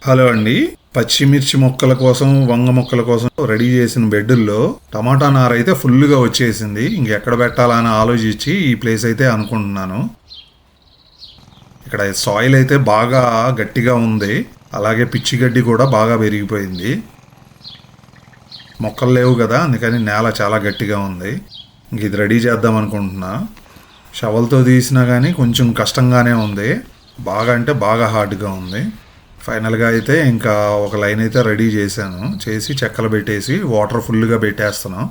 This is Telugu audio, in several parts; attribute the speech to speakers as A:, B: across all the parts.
A: హలో అండి. పచ్చిమిర్చి మొక్కల కోసం, వంగ మొక్కల కోసం రెడీ చేసిన బెడ్డుల్లో టమాటా నార అయితే ఫుల్గా వచ్చేసింది. ఇంకెక్కడ పెట్టాలా అని ఆలోచించి ఈ ప్లేస్ అయితే అనుకుంటున్నాను. ఇక్కడ సాయిల్ అయితే బాగా గట్టిగా ఉంది, అలాగే పిచ్చి గడ్డి కూడా బాగా పెరిగిపోయింది. మొక్కలు లేవు కదా, అందుకని నేల చాలా గట్టిగా ఉంది. ఇంక ఇది రెడీ చేద్దాం అనుకుంటున్నా. షవల్తో తీసినా కానీ కొంచెం కష్టంగానే ఉంది, బాగా అంటే బాగా హార్డ్గా ఉంది. ఫైనల్గా అయితే ఇంకా ఒక లైన్ అయితే రెడీ చేసి చెక్కలు పెట్టేసి వాటర్ ఫుల్గా పెట్టేస్తున్నాం,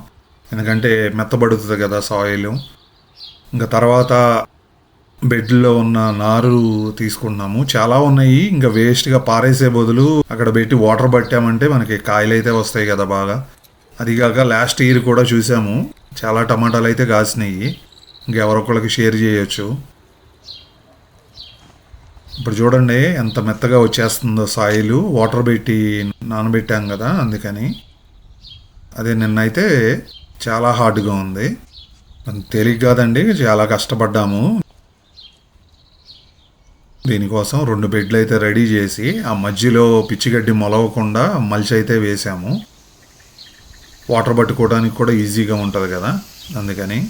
A: ఎందుకంటే మెత్తబడుతుంది కదా సాయిల్. ఇంకా తర్వాత బెడ్లో ఉన్న నారు తీసుకున్నాము, చాలా ఉన్నాయి. ఇంకా వేస్ట్గా పారేసే బదులు అక్కడ పెట్టి వాటర్ పట్టామంటే మనకి కాయలు అయితే వస్తాయి కదా బాగా. అదిగాక లాస్ట్ ఇయర్ కూడా చూసాము, చాలా టమాటాలు అయితే కాసినాయి. ఇంకెవరొకళ్ళకి షేర్ చేయొచ్చు. ఇప్పుడు చూడండి ఎంత మెత్తగా వచ్చేస్తుందో సాయిల్, వాటర్ పెట్టి నానబెట్టాం కదా అందుకని. అదే నిన్నైతే చాలా హార్డ్గా ఉంది, తేలిక కాదండి, చాలా కష్టపడ్డాము. దీనికోసం 2 బెడ్లు అయితే రెడీ చేసి ఆ మధ్యలో పిచ్చిగడ్డి మొలవకుండా మల్చి అయితే వేసాము. వాటర్ పట్టుకోవడానికి కూడా ఈజీగా ఉంటుంది కదా అందుకని.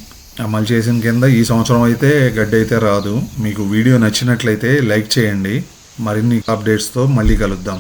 A: అమలు చేసిన కింద ఈ సంవత్సరం అయితే గడ్డి అయితే రాదు. మీకు వీడియో నచ్చినట్లయితే లైక్ చేయండి. మరిన్ని అప్డేట్స్తో మళ్ళీ కలుద్దాం.